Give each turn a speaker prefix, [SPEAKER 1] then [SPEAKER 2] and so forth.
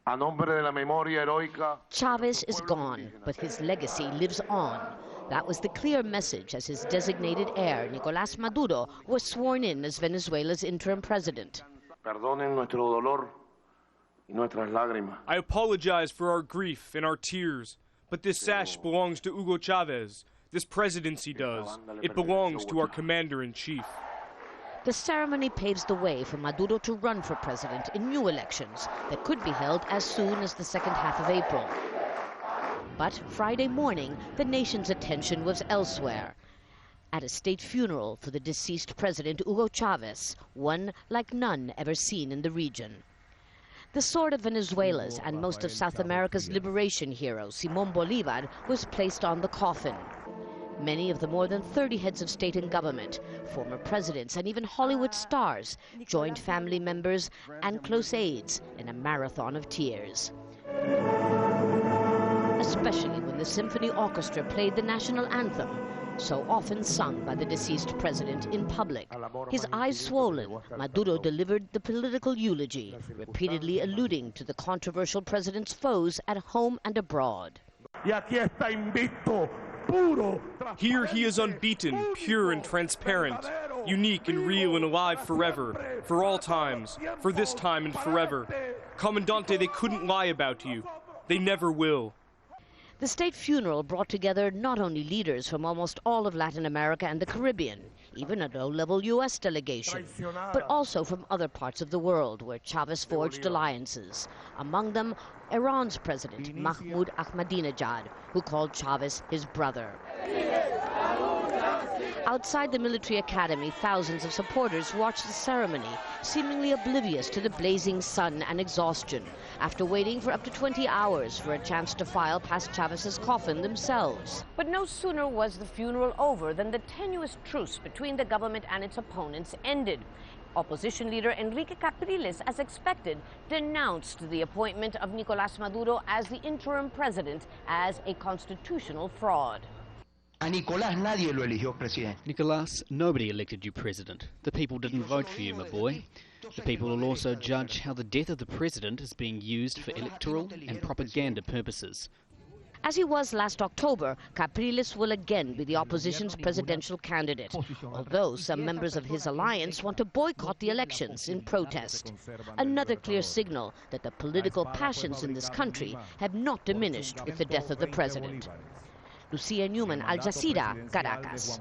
[SPEAKER 1] A nombre de la memoria heroica.
[SPEAKER 2] Chavez is gone, but his legacy lives on. That was the clear message as his designated heir, Nicolas Maduro, was sworn in as Venezuela's interim president.
[SPEAKER 1] Perdonen nuestro dolor y nuestras lágrimas.
[SPEAKER 3] I apologize for our grief and our tears, but this sash belongs to Hugo Chavez. This presidency does. It belongs to our commander-in-chief.
[SPEAKER 2] The ceremony paves the way for Maduro to run for president in new elections that could be held as soon as the second half of April. But Friday morning, the nation's attention was elsewhere. At a state funeral for the deceased president Hugo Chavez, one like none ever seen in the region. The sword of Venezuela's and most of South America's liberation hero, Simón Bolívar, was placed on the coffin. Many of the more than 30 heads of state and government, former presidents and even Hollywood stars joined family members and close aides in a marathon of tears. Especially when the symphony orchestra played the national anthem, so often sung by the deceased president in public. His eyes swollen, Maduro delivered the political eulogy, repeatedly alluding to the controversial president's foes at home and abroad.
[SPEAKER 3] Here he is unbeaten, pure and transparent, unique and real and alive forever, for all times, for this time and forever. Comandante, they couldn't lie about you. They never will.
[SPEAKER 2] The state funeral brought together not only leaders from almost all of Latin America and the Caribbean, even a low-level U.S. delegation, but also from other parts of the world where Chavez forged alliances. Among them, Iran's president, Mahmoud Ahmadinejad, who called Chavez his brother. Outside the military academy, thousands of supporters watched the ceremony, seemingly oblivious to the blazing sun and exhaustion, after waiting for up to 20 hours for a chance to file past Chavez's coffin themselves. But no sooner was the funeral over than the tenuous truce between the government and its opponents ended. Opposition leader Enrique Capriles, as expected, denounced the appointment of Nicolas Maduro as the interim president as a constitutional fraud.
[SPEAKER 4] Nicolas, nadie lo eligió presidente.
[SPEAKER 5] Nicolas, nobody elected you president. The people didn't vote for you, my boy. The people will also judge how the death of the president is being used for electoral and propaganda purposes.
[SPEAKER 2] As he was last October, Capriles will again be the opposition's presidential candidate, although some members of his alliance want to boycott the elections in protest. Another clear signal that the political passions in this country have not diminished with the death of the president. Lucia, Newman, Jazeera, Caracas.